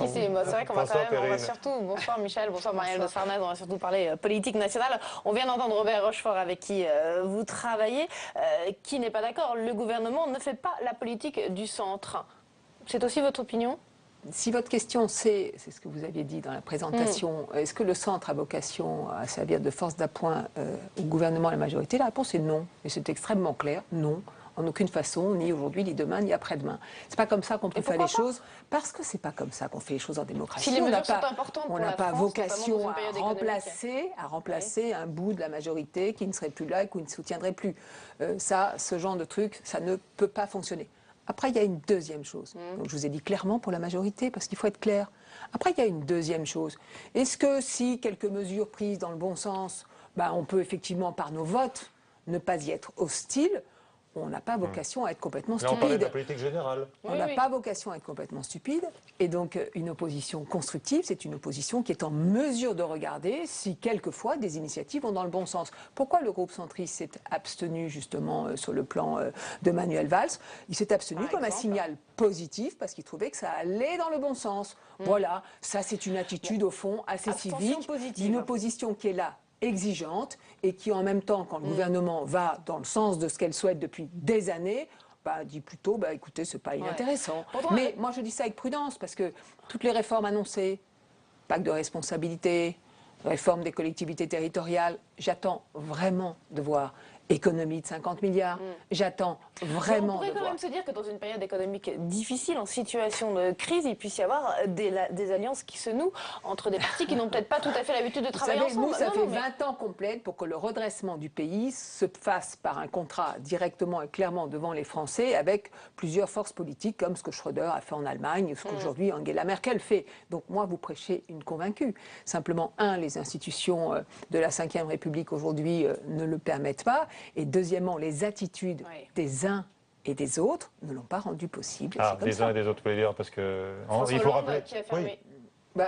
C'est vrai qu'on va surtout, bonsoir Michel, bonsoir Marielle de Sarnez, on va surtout parler politique nationale. On vient d'entendre Robert Rochefort avec qui vous travaillez, qui n'est pas d'accord. Le gouvernement ne fait pas la politique du centre. C'est aussi votre opinion ? Si votre question c'est ce que vous aviez dit dans la présentation, est-ce que le centre a vocation à servir de force d'appoint au gouvernement et à la majorité? La réponse est non. Et c'est extrêmement clair, non. En aucune façon, ni aujourd'hui, ni demain, ni après-demain. C'est pas comme ça qu'on peut faire les choses, parce que c'est pas comme ça qu'on fait les choses en démocratie. Si les mesures sont importantes pour la France, pas vocation à remplacer un bout de la majorité qui ne serait plus là et qui ne soutiendrait plus. Ce genre de truc, ça ne peut pas fonctionner. Après, il y a une deuxième chose. Donc, je vous ai dit clairement pour la majorité, parce qu'il faut être clair. Après, il y a une deuxième chose. Est-ce que si quelques mesures prises dans le bon sens, on peut effectivement, par nos votes, ne pas y être hostile? On n'a pas vocation à être complètement stupide. On parlait de la politique générale. On n'a pas vocation à être complètement stupide. Et donc, une opposition constructive, c'est une opposition qui est en mesure de regarder si, quelquefois, des initiatives vont dans le bon sens. Pourquoi le groupe centriste s'est abstenu, justement, sur le plan de Manuel Valls? Il s'est abstenu comme un signal positif, parce qu'il trouvait que ça allait dans le bon sens. Voilà, ça, c'est une attitude, au fond, assez civique, d'une opposition qui est là, exigeante, et qui en même temps, quand le gouvernement va dans le sens de ce qu'elle souhaite depuis des années, dit plutôt, écoutez, c'est pas inintéressant. Mais moi je dis ça avec prudence, parce que toutes les réformes annoncées, pacte de responsabilité, réforme des collectivités territoriales, j'attends vraiment de voir économie de 50 milliards. J'attends vraiment. On pourrait quand même se dire que dans une période économique difficile, en situation de crise, il puisse y avoir des alliances qui se nouent entre des partis qui n'ont peut-être pas tout à fait l'habitude de travailler ensemble. Nous, ça fait 20 ans qu'on plaide pour que le redressement du pays se fasse par un contrat directement et clairement devant les Français avec plusieurs forces politiques, comme ce que Schröder a fait en Allemagne, ce qu'aujourd'hui Angela Merkel fait. Donc moi, vous prêchez une convaincue. Simplement, les institutions de la Ve République aujourd'hui ne le permettent pas. Et deuxièmement, les attitudes des uns et des autres ne l'ont pas rendu possible. Des uns et des autres, vous voulez dire, parce que il faut rappeler. Qui a fermé.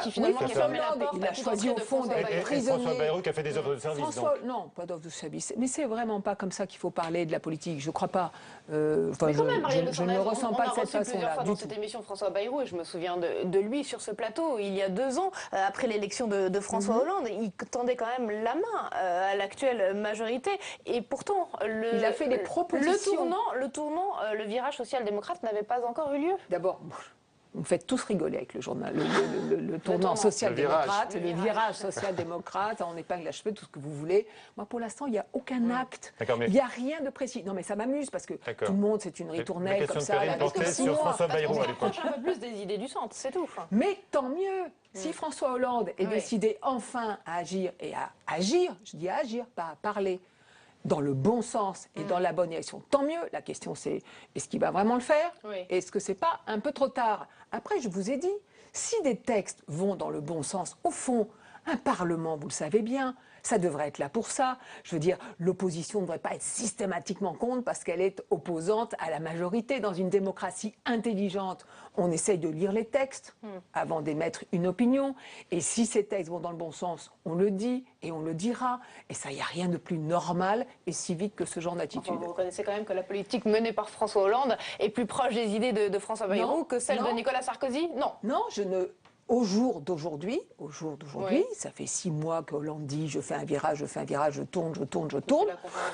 Qui finalement a fermé la porte. Il a choisi au fond d'être prisonnier. François Bayrou qui a fait des offres de service. Non, pas d'offres de service. Mais c'est vraiment pas comme ça qu'il faut parler de la politique. Je crois pas. Mais quand même, je ne le ressens pas de cette façon-là. Plusieurs fois dans cette émission François Bayrou, et je me souviens de lui sur ce plateau il y a 2 ans, après l'élection de François Hollande, il tendait quand même la main à l'actuelle majorité. Et pourtant, il a fait des propositions. Le virage social-démocrate n'avait pas encore eu lieu. D'abord, Vous me faites tous rigoler avec le journal, le tournant social-démocrate, le virage social-démocrate, on épingle à cheveux, tout ce que vous voulez. Moi, pour l'instant, il n'y a aucun acte, il n'y a rien de précis. Non, mais ça m'amuse parce que tout le monde, c'est une ritournelle comme ça. La question de Perrine sur François Bayrou à l'époque. Un peu plus des idées du centre, c'est tout. Mais tant mieux. Si François Hollande est décidé enfin à agir, et à agir, je dis à agir, pas à parler, dans le bon sens et dans la bonne direction, tant mieux. La question c'est, est-ce qu'il va vraiment le faire? Est-ce que c'est pas un peu trop tard? Après, je vous ai dit, si des textes vont dans le bon sens, au fond, un Parlement, vous le savez bien, ça devrait être là pour ça. Je veux dire, l'opposition ne devrait pas être systématiquement contre parce qu'elle est opposante à la majorité. Dans une démocratie intelligente, on essaye de lire les textes avant d'émettre une opinion. Et si ces textes vont dans le bon sens, on le dit et on le dira. Et ça, il n'y a rien de plus normal et civique que ce genre d'attitude. Enfin, vous reconnaissez quand même que la politique menée par François Hollande est plus proche des idées de François Bayrou que celle de Nicolas Sarkozy? Non. Non, je ne... Au jour d'aujourd'hui, ça fait 6 mois que Hollande dit je fais un virage, je tourne.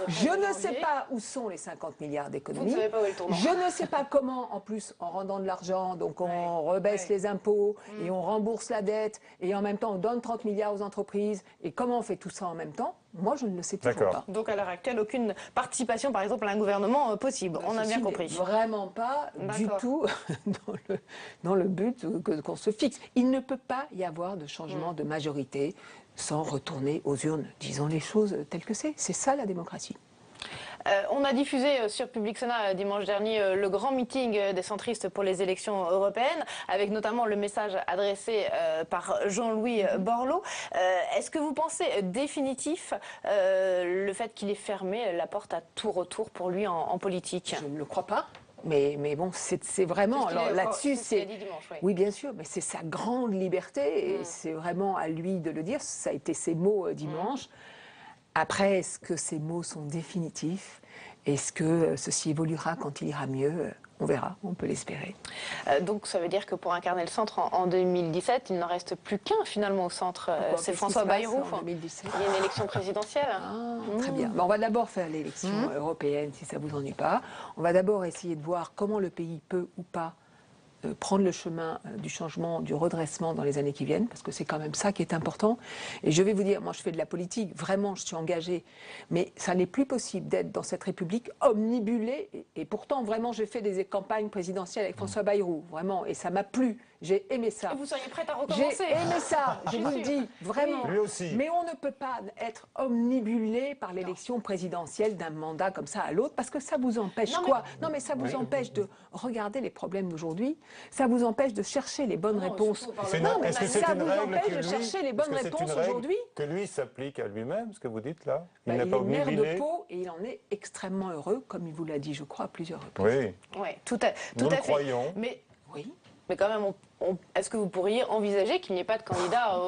Je ne sais pas où sont les 50 milliards d'économies. Vous ne savez pas où est le tournant. Je ne sais pas comment, en plus, en rendant de l'argent, donc on rebaisse les impôts et on rembourse la dette et en même temps on donne 30 milliards aux entreprises. Et comment on fait tout ça en même temps? Moi, je ne le sais toujours pas. Donc à l'heure actuelle, aucune participation, par exemple, à un gouvernement possible. On a bien compris. Vraiment pas du tout dans le but qu'on se fixe. Il ne peut pas y avoir de changement de majorité sans retourner aux urnes. Disons les choses telles que c'est. C'est ça la démocratie. On a diffusé sur Public Sénat dimanche dernier le grand meeting des centristes pour les élections européennes, avec notamment le message adressé par Jean-Louis Borloo. Est-ce que vous pensez définitif le fait qu'il ait fermé la porte à tout retour pour lui en politique? Je ne le crois pas. Mais bon, c'est vraiment... Alors là-dessus, c'est... Oui, bien sûr, mais c'est sa grande liberté et c'est vraiment à lui de le dire. Ça a été ses mots dimanche. Après, est-ce que ces mots sont définitifs? Est-ce que ceci évoluera quand il ira mieux? On verra, on peut l'espérer. Donc ça veut dire que pour incarner le centre en 2017, il n'en reste plus qu'un finalement au centre. C'est François Bayrou. En 2017. Il y a une élection présidentielle. Très bien. On va d'abord faire l'élection européenne, si ça ne vous ennuie pas. On va d'abord essayer de voir comment le pays peut ou pas prendre le chemin du changement, du redressement dans les années qui viennent, parce que c'est quand même ça qui est important. Et je vais vous dire, moi je fais de la politique, vraiment je suis engagée, mais ça n'est plus possible d'être dans cette République omnibulée, et pourtant vraiment j'ai fait des campagnes présidentielles avec François Bayrou, vraiment, et ça m'a plu, j'ai aimé ça. Et vous seriez prête à recommencer? J'ai aimé ça, je vous le dis, vraiment. Lui aussi. Mais on ne peut pas être omnibulé par l'élection présidentielle d'un mandat comme ça à l'autre, parce que ça vous empêche Non mais ça vous empêche de regarder les problèmes d'aujourd'hui. Ça vous empêche de chercher les bonnes réponses. Non, mais ça vous empêche de chercher les bonnes réponses aujourd'hui. Que lui s'applique à lui-même, ce que vous dites là. Il n'est pas omnibulé. Il est maire de Pau et il en est extrêmement heureux, comme il vous l'a dit, je crois, à plusieurs reprises. Oui, tout à fait. Nous le croyons. Mais quand même, est-ce que vous pourriez envisager qu'il n'y ait pas de candidat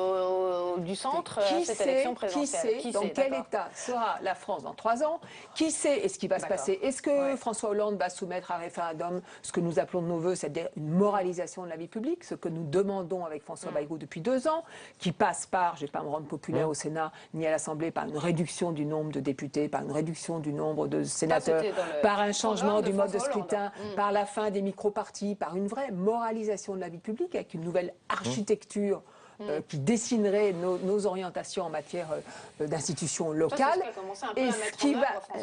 du centre à cette élection présidentielle? Qui sait dans quel état sera la France dans 3 ans? Qui sait est-ce qui va se passer? Est-ce que François Hollande va soumettre à référendum ce que nous appelons de nos voeux, c'est-à-dire une moralisation de la vie publique, ce que nous demandons avec François Bayrou depuis 2 ans, qui passe par, je ne vais pas me rendre populaire au Sénat ni à l'Assemblée, par une réduction du nombre de députés, par une réduction du nombre de sénateurs, par un changement du mode de scrutin, par la fin des micro-partis, par une vraie moralisation de la vie publique, avec une nouvelle architecture qui dessinerait nos orientations en matière d'institutions locales. Et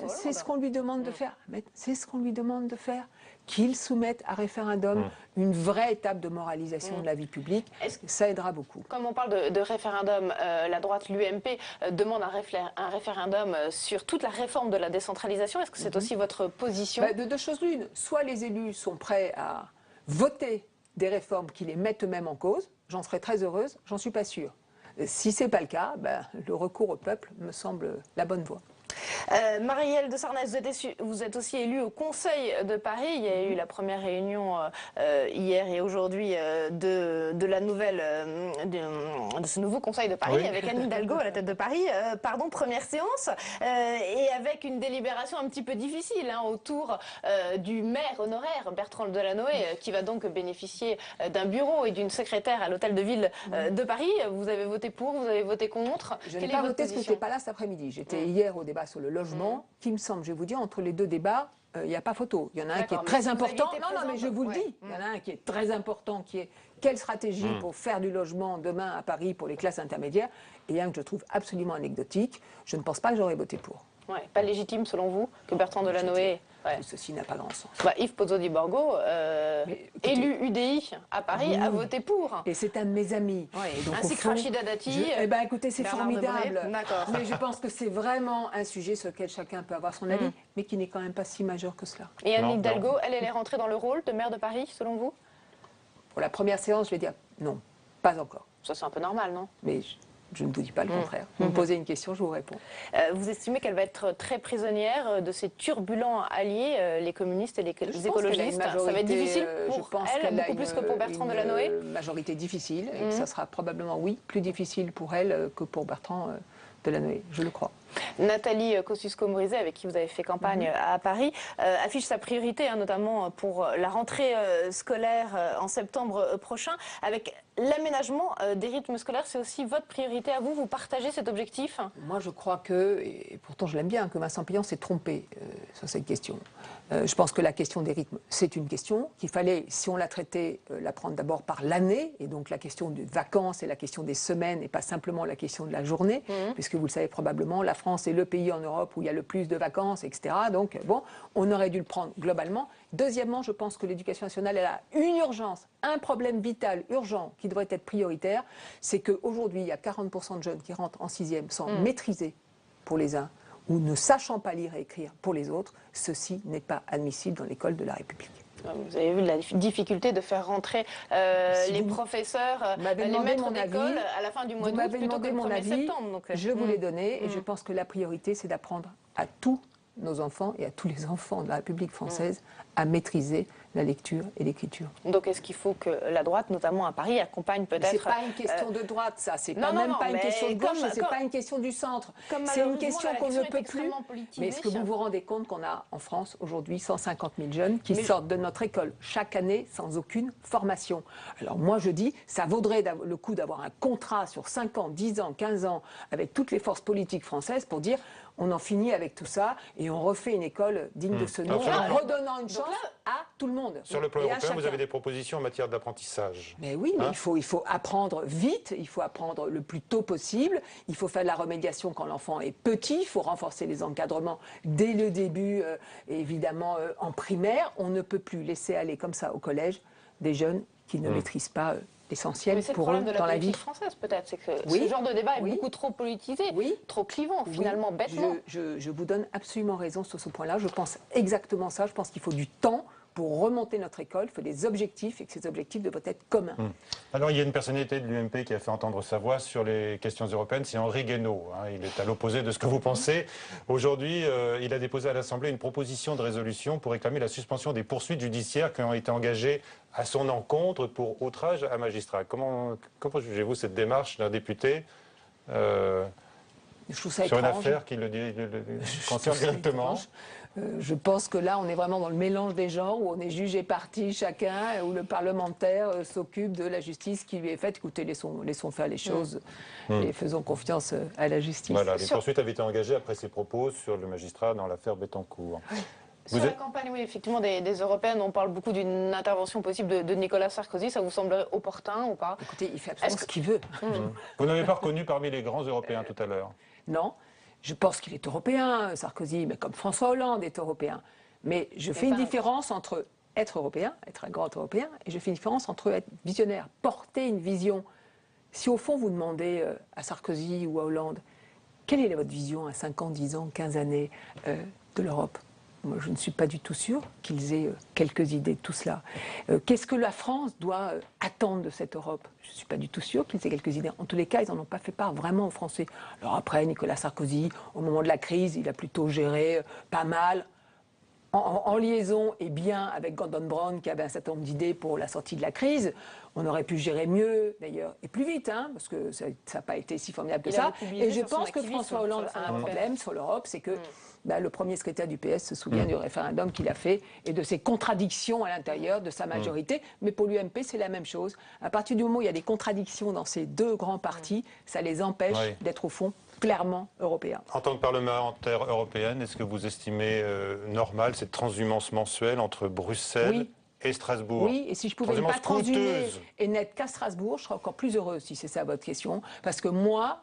c'est ce qu'on lui demande de faire. C'est ce qu'on lui demande de faire. Qu'il soumette à référendum une vraie étape de moralisation de la vie publique. Ça aidera beaucoup. Comme on parle de référendum, la droite, l'UMP, demande un référendum sur toute la réforme de la décentralisation. Est-ce que c'est aussi votre position? De 2 choses l'une. Soit les élus sont prêts à voter des réformes qui les mettent eux-mêmes en cause, j'en serais très heureuse, j'en suis pas sûre. Si ce n'est pas le cas, le recours au peuple me semble la bonne voie. Marielle de Sarnez, vous êtes aussi élue au Conseil de Paris. Il y a eu la première réunion hier et aujourd'hui de la nouvelle de ce nouveau Conseil de Paris avec Anne Hidalgo à la tête de Paris. Première séance et avec une délibération un petit peu difficile autour du maire honoraire Bertrand Delanoë qui va donc bénéficier d'un bureau et d'une secrétaire à l'hôtel de ville de Paris. Vous avez voté pour, vous avez voté contre. Je n'ai pas voté parce que je n'étais pas là cet après-midi. J'étais hier au débat sur le logement, qui me semble, je vais vous dire, entre les 2 débats, il n'y a pas photo. Il y en a un qui est très important. Non, mais je vous le dis. Il y en a un qui est très important, qui est quelle stratégie pour faire du logement demain à Paris pour les classes intermédiaires, et un que je trouve absolument anecdotique. Je ne pense pas que j'aurais voté pour. Ouais, pas légitime selon vous que Bertrand Delanoë... Ouais. Ceci n'a pas grand sens. Yves Pozzo-di-Borgo, élu UDI à Paris, a voté pour. Et c'est un de mes amis. Donc, ainsi que Rachida Dati. Écoutez, c'est formidable. Mais je pense que c'est vraiment un sujet sur lequel chacun peut avoir son avis, mais qui n'est quand même pas si majeur que cela. Et Anne Hidalgo, elle est rentrée dans le rôle de maire de Paris, selon vous? Pour la première séance, je vais dire non, pas encore. Ça, c'est un peu normal, non? Mais je ne vous dis pas le contraire. Vous me posez une question, je vous réponds. Vous estimez qu'elle va être très prisonnière de ces turbulents alliés, les communistes et les écologistes? Ça va être difficile pour elle, beaucoup plus que pour Bertrand Delanoë? Une majorité difficile, et que ça sera probablement, oui, plus difficile pour elle que pour Bertrand Delanoë, je le crois. Nathalie Kosciusko-Morizet, avec qui vous avez fait campagne à Paris, affiche sa priorité, notamment pour la rentrée scolaire en septembre prochain. Avec l'aménagement des rythmes scolaires, c'est aussi votre priorité à vous? Vous partagez cet objectif? Moi, je crois que, et pourtant je l'aime bien, que Vincent Payan s'est trompé sur cette question. Je pense que la question des rythmes, c'est une question qu'il fallait, si on la traitait, la prendre d'abord par l'année, et donc la question des vacances et la question des semaines, et pas simplement la question de la journée, puisque vous le savez probablement, la France est le pays en Europe où il y a le plus de vacances, etc. Donc, bon, on aurait dû le prendre globalement. Deuxièmement, je pense que l'éducation nationale, elle a une urgence, un problème vital, urgent, qui devrait être prioritaire, c'est qu'aujourd'hui, il y a 40% de jeunes qui rentrent en 6e sans maîtriser pour les uns, ou ne sachant pas lire et écrire pour les autres. Ceci n'est pas admissible dans l'école de la République. Vous avez vu la difficulté de faire rentrer les professeurs, les maîtres d'école à la fin du mois d'août plutôt que le 1er septembre. Donc, je vous l'ai donné et je pense que la priorité, c'est d'apprendre à tous nos enfants et à tous les enfants de la République française à maîtriser la lecture et l'écriture. Donc est-ce qu'il faut que la droite, notamment à Paris, accompagne peut-être... C'est pas une question de droite, ça. C'est pas même pas une question de gauche, c'est pas une question du centre. C'est une question qu'on ne peut plus... Mais est-ce que vous vous rendez compte qu'on a en France aujourd'hui 150 000 jeunes qui sortent de notre école chaque année sans aucune formation? Alors moi je dis, ça vaudrait le coup d'avoir un contrat sur 5 ans, 10 ans, 15 ans avec toutes les forces politiques françaises pour dire on en finit avec tout ça et on refait une école digne de ce nom en redonnant une chance à tout le monde. Sur le plan européen, vous avez des propositions en matière d'apprentissage. Mais oui, mais il faut apprendre vite, il faut apprendre le plus tôt possible, il faut faire de la remédiation quand l'enfant est petit, il faut renforcer les encadrements dès le début, évidemment en primaire. On ne peut plus laisser aller comme ça au collège des jeunes qui ne maîtrisent pas l'essentiel pour eux dans la vie française peut-être, c'est que ce genre de débat est beaucoup trop politisé, trop clivant finalement, bêtement. Je vous donne absolument raison sur ce point-là, je pense exactement ça, je pense qu'il faut du temps pour remonter notre école, il faut des objectifs et que ces objectifs doivent être communs. Alors il y a une personnalité de l'UMP qui a fait entendre sa voix sur les questions européennes, c'est Henri Guénaud. Il est à l'opposé de ce que vous pensez. Aujourd'hui, il a déposé à l'Assemblée une proposition de résolution pour réclamer la suspension des poursuites judiciaires qui ont été engagées à son encontre pour outrage à magistrat. Comment jugez-vous cette démarche d'un député sur une affaire qui le concerne directement? Je pense que là, on est vraiment dans le mélange des genres, où on est juge et partie chacun, où le parlementaire s'occupe de la justice qui lui est faite. Écoutez, laissons faire les choses et faisons confiance à la justice. Voilà, les poursuites avaient été engagées après ses propos sur le magistrat dans l'affaire Bettencourt. Sur la campagne, oui, effectivement, des Européennes, on parle beaucoup d'une intervention possible de Nicolas Sarkozy. Ça vous semblerait opportun ou pas? Écoutez, il fait absolument ce qu'il veut. Vous n'avez pas reconnu parmi les grands Européens tout à l'heure? Non. Je pense qu'il est européen, Sarkozy, mais comme François Hollande est européen. Mais je fais une différence entre être européen, être un grand européen, et je fais une différence entre être visionnaire, porter une vision. Si au fond vous demandez à Sarkozy ou à Hollande, quelle est votre vision à 5 ans, 10 ans, 15 années de l'Europe? Moi, je ne suis pas du tout sûre qu'ils aient quelques idées de tout cela. Qu'est-ce que la France doit attendre de cette Europe? Je ne suis pas du tout sûre qu'ils aient quelques idées. En tous les cas, ils n'en ont pas fait part vraiment aux Français. Alors après, Nicolas Sarkozy, au moment de la crise, il a plutôt géré pas mal, en liaison et bien avec Gordon Brown, qui avait un certain nombre d'idées pour la sortie de la crise. On aurait pu gérer mieux, d'ailleurs, et plus vite, parce que ça n'a pas été si formidable que ça. Et je pense que François Hollande a un problème sur l'Europe, c'est que le premier secrétaire du PS se souvient du référendum qu'il a fait et de ses contradictions à l'intérieur de sa majorité. Mais pour l'UMP, c'est la même chose. À partir du moment où il y a des contradictions dans ces deux grands partis, ça les empêche d'être au fond clairement européen. En tant que parlementaire européenne, est-ce que vous estimez normal cette transhumance mensuelle entre Bruxelles et Strasbourg? Oui, et si je pouvais ne pas transhumer et n'être qu'à Strasbourg, je serais encore plus heureuse si c'est ça votre question. Parce que moi,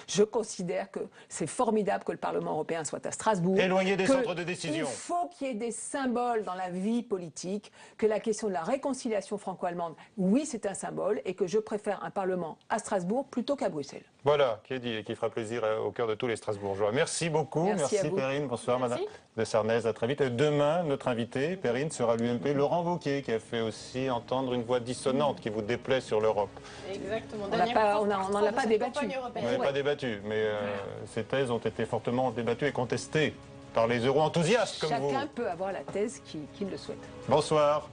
je considère que c'est formidable que le Parlement européen soit à Strasbourg. Éloigné des centres de décision. Il faut qu'il y ait des symboles dans la vie politique, que la question de la réconciliation franco-allemande, oui, c'est un symbole, et que je préfère un Parlement à Strasbourg plutôt qu'à Bruxelles. Voilà, qui est dit et qui fera plaisir au cœur de tous les Strasbourgeois. Merci beaucoup. Merci Perrine. Bonsoir, Madame de Sarnez. À très vite. Demain, notre invité, Perrine, sera l'UMP Laurent Wauquiez, qui a fait aussi entendre une voix dissonante qui vous déplaît sur l'Europe. Exactement. On n'en a pas débattu. On n'avait pas débattu, mais ces thèses ont été fortement débattues et contestées par les euro-enthousiastes comme vous. Chacun peut avoir la thèse qu'il le souhaite. Bonsoir.